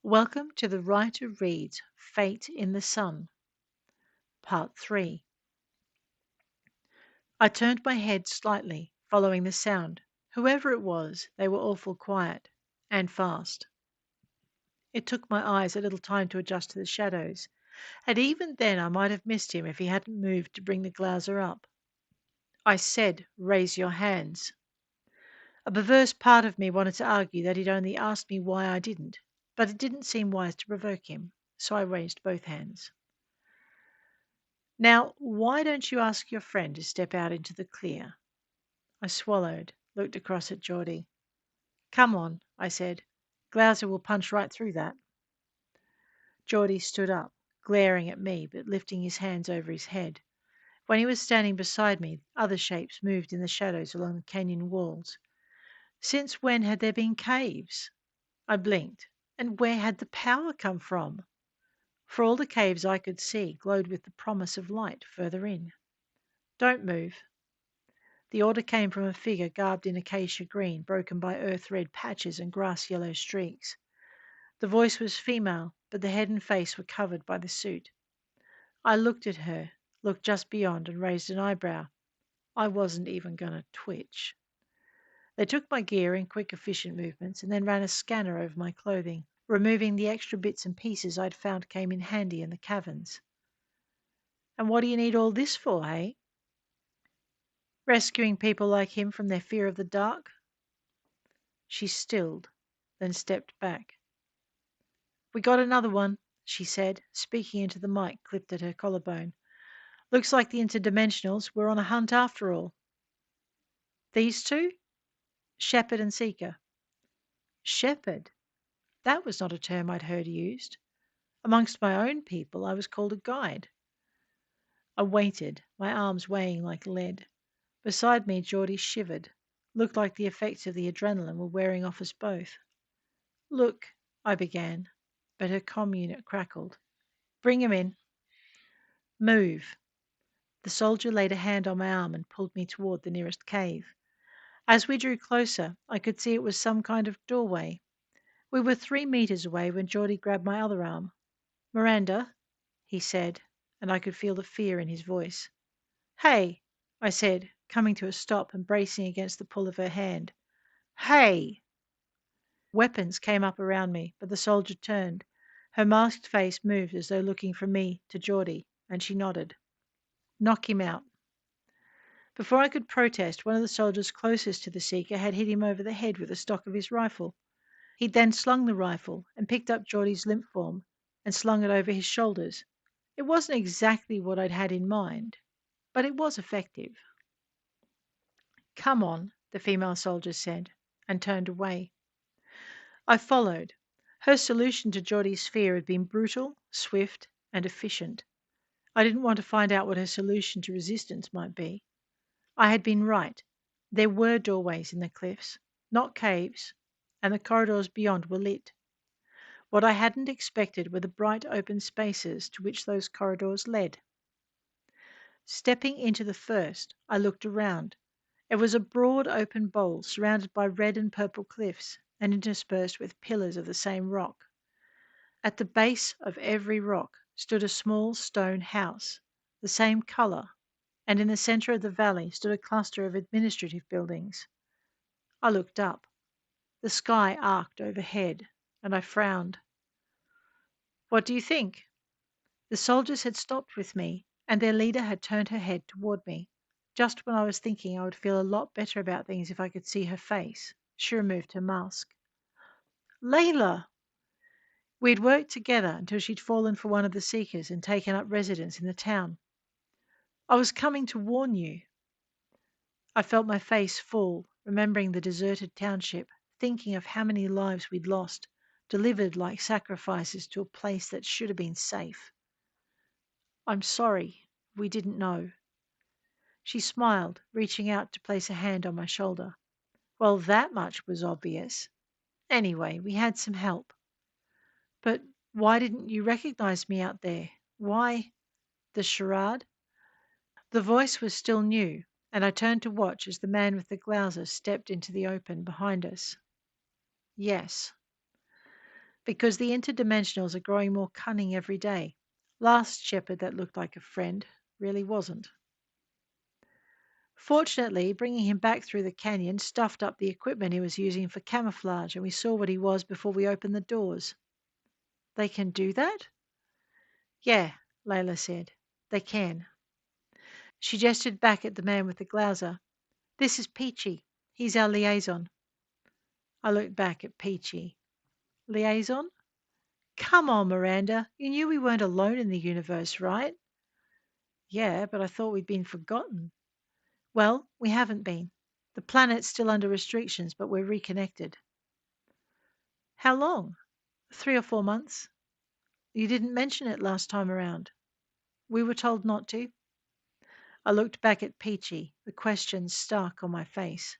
Welcome to the writer reads Fate in the Sun, Part 3. I turned my head slightly, following the sound. Whoever it was, they were awful quiet and fast. It took my eyes a little time to adjust to the shadows, and even then I might have missed him if he hadn't moved to bring the glouser up. I said, "Raise your hands." A perverse part of me wanted to argue that he'd only asked me why I didn't, but it didn't seem wise to provoke him, so I raised both hands. Now, why don't you ask your friend to step out into the clear? I swallowed, looked across at Geordie. Come on, I said. Glouser will punch right through that. Geordie stood up, glaring at me but lifting his hands over his head. When he was standing beside me, other shapes moved in the shadows along the canyon walls. Since when had there been caves? I blinked. And where had the power come from? For all the caves I could see glowed with the promise of light further in. Don't move. The order came from a figure garbed in acacia green, broken by earth-red patches and grass-yellow streaks. The voice was female, but the head and face were covered by the suit. I looked at her, looked just beyond, and raised an eyebrow. I wasn't even going to twitch. They took my gear in quick, efficient movements and then ran a scanner over my clothing, removing the extra bits and pieces I'd found came in handy in the caverns. And what do you need all this for, hey? Rescuing people like him from their fear of the dark? She stilled, then stepped back. We got another one, she said, speaking into the mic clipped at her collarbone. Looks like the interdimensionals were on a hunt after all. These two? Shepherd and Seeker. Shepherd? That was not a term I'd heard used. Amongst my own people, I was called a guide. I waited, my arms weighing like lead. Beside me, Geordie shivered. Looked like the effects of the adrenaline were wearing off us both. Look, I began, but her comm unit crackled. Bring him in. Move. The soldier laid a hand on my arm and pulled me toward the nearest cave. As we drew closer, I could see it was some kind of doorway. We were 3 meters away when Geordie grabbed my other arm. Miranda, he said, and I could feel the fear in his voice. Hey, I said, coming to a stop and bracing against the pull of her hand. Hey! Weapons came up around me, but the soldier turned. Her masked face moved as though looking from me to Geordie, and she nodded. Knock him out. Before I could protest, one of the soldiers closest to the Seeker had hit him over the head with the stock of his rifle. He'd then slung the rifle and picked up Geordie's limp form and slung it over his shoulders. It wasn't exactly what I'd had in mind, but it was effective. Come on, the female soldier said, and turned away. I followed. Her solution to Geordie's fear had been brutal, swift, and efficient. I didn't want to find out what her solution to resistance might be. I had been right. There were doorways in the cliffs, not caves, and the corridors beyond were lit. What I hadn't expected were the bright open spaces to which those corridors led. Stepping into the first, I looked around. It was a broad open bowl surrounded by red and purple cliffs and interspersed with pillars of the same rock. At the base of every rock stood a small stone house, the same colour, and in the centre of the valley stood a cluster of administrative buildings. I looked up. The sky arced overhead, and I frowned. What do you think? The soldiers had stopped with me, and their leader had turned her head toward me. Just when I was thinking I would feel a lot better about things if I could see her face, she removed her mask. Layla! We'd worked together until she'd fallen for one of the Seekers and taken up residence in the town. I was coming to warn you. I felt my face fall, remembering the deserted township, thinking of how many lives we'd lost, delivered like sacrifices to a place that should have been safe. I'm sorry. We didn't know. She smiled, reaching out to place a hand on my shoulder. Well, that much was obvious. Anyway, we had some help. But why didn't you recognize me out there? Why? The charade? The voice was still new, and I turned to watch as the man with the glouser stepped into the open behind us. Yes. Because the interdimensionals are growing more cunning every day. Last shepherd that looked like a friend really wasn't. Fortunately, bringing him back through the canyon stuffed up the equipment he was using for camouflage, and we saw what he was before we opened the doors. They can do that? Yeah, Layla said. They can. She gestured back at the man with the glouser. This is Peachy. He's our liaison. I looked back at Peachy. Liaison? Come on, Miranda. You knew we weren't alone in the universe, right? Yeah, but I thought we'd been forgotten. Well, we haven't been. The planet's still under restrictions, but we're reconnected. How long? 3 or 4 months. You didn't mention it last time around. We were told not to. I looked back at Peachy, the question stuck on my face.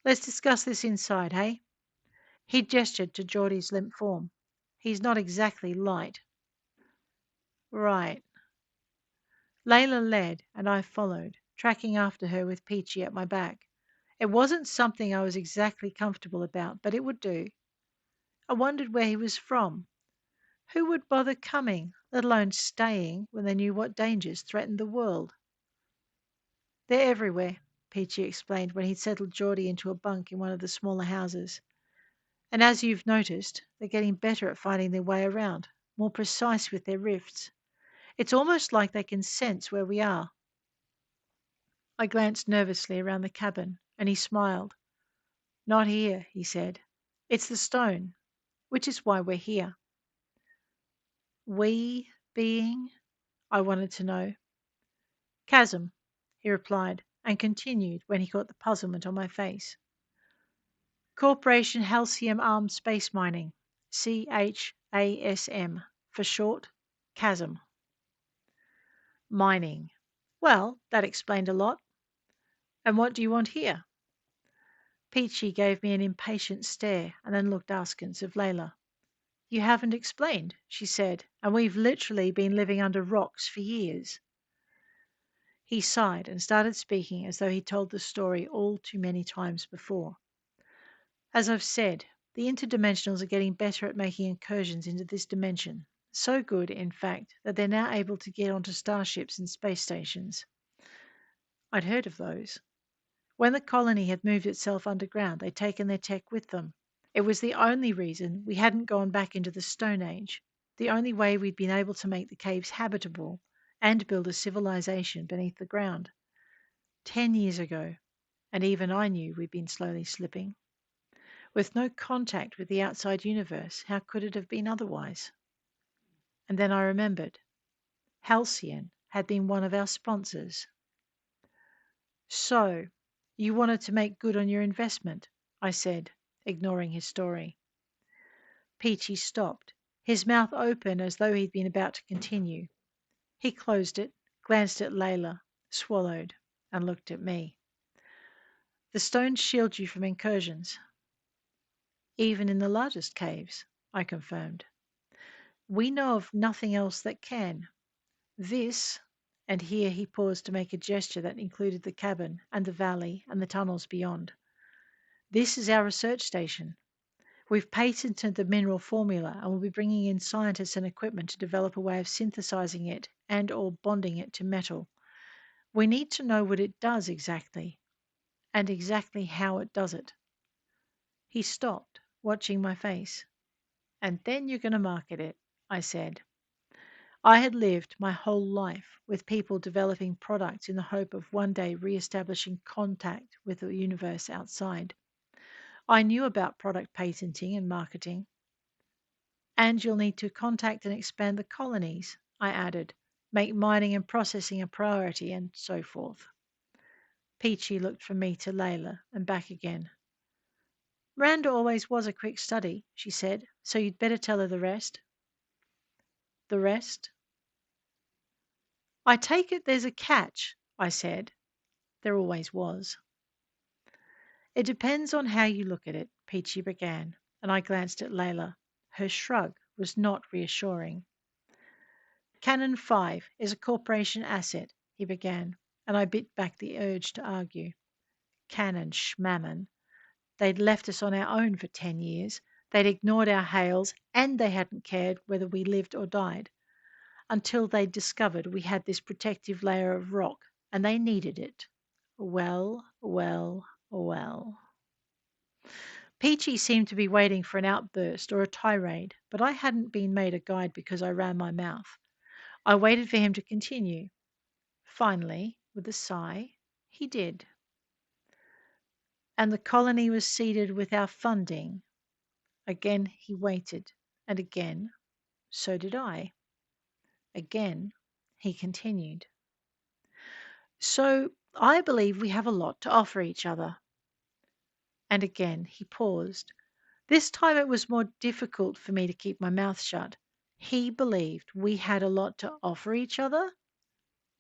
Let's discuss this inside, hey? He gestured to Geordie's limp form. He's not exactly light. Right. Layla led, and I followed, tracking after her with Peachy at my back. It wasn't something I was exactly comfortable about, but it would do. I wondered where he was from. Who would bother coming, let alone staying, when they knew what dangers threatened the world? They're everywhere, Peachy explained when he'd settled Geordie into a bunk in one of the smaller houses. And as you've noticed, they're getting better at finding their way around, more precise with their rifts. It's almost like they can sense where we are. I glanced nervously around the cabin, and he smiled. Not here, he said. It's the stone, which is why we're here. We being? I wanted to know. Chasm, he replied, and continued when he caught the puzzlement on my face. Corporation Halcyon Armed Space Mining, CHASM, for short, Chasm. Mining. Well, that explained a lot. And what do you want here? Peachy gave me an impatient stare and then looked askance of Layla. You haven't explained, she said, and we've literally been living under rocks for years. He sighed and started speaking as though he'd told the story all too many times before. As I've said, the interdimensionals are getting better at making incursions into this dimension. So good, in fact, that they're now able to get onto starships and space stations. I'd heard of those. When the colony had moved itself underground, they'd taken their tech with them. It was the only reason we hadn't gone back into the Stone Age, the only way we'd been able to make the caves habitable and build a civilization beneath the ground. 10 years ago, and even I knew we'd been slowly slipping. With no contact with the outside universe, how could it have been otherwise? And then I remembered. Halcyon had been one of our sponsors. So, you wanted to make good on your investment, I said, ignoring his story. Peachy stopped, his mouth open as though he'd been about to continue. He closed it, glanced at Layla, swallowed, and looked at me. The stones shield you from incursions. Even in the largest caves, I confirmed. We know of nothing else that can. This, and here he paused to make a gesture that included the cabin and the valley and the tunnels beyond. This is our research station. We've patented the mineral formula and will be bringing in scientists and equipment to develop a way of synthesizing it and or bonding it to metal. We need to know what it does exactly and exactly how it does it. He stopped, watching my face. And then you're going to market it, I said. I had lived my whole life with people developing products in the hope of one day re-establishing contact with the universe outside. I knew about product patenting and marketing. And you'll need to contact and expand the colonies, I added, make mining and processing a priority, and so forth. Peachy looked from me to Layla and back again. Miranda always was a quick study, she said, so you'd better tell her the rest. The rest? I take it there's a catch, I said. There always was. It depends on how you look at it, Peachy began, and I glanced at Layla. Her shrug was not reassuring. Cannon 5 is a corporation asset, he began, and I bit back the urge to argue. Cannon schmammon. They'd left us on our own for 10 years. They'd ignored our hails and they hadn't cared whether we lived or died until they'd discovered we had this protective layer of rock and they needed it. Well, well, well. Peachy seemed to be waiting for an outburst or a tirade, but I hadn't been made a guide because I ran my mouth. I waited for him to continue. Finally, with a sigh, he did. And the colony was seeded with our funding. Again he waited, and again so did I. Again he continued. So I believe we have a lot to offer each other. And again he paused. This time it was more difficult for me to keep my mouth shut. He believed we had a lot to offer each other?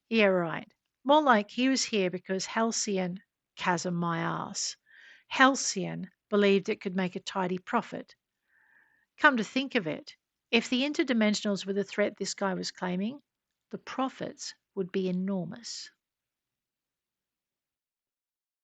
Yeah, right. More like he was here because Halcyon, chasm my ass, Halcyon believed it could make a tidy profit. Come to think of it, if the interdimensionals were the threat this guy was claiming, the profits would be enormous.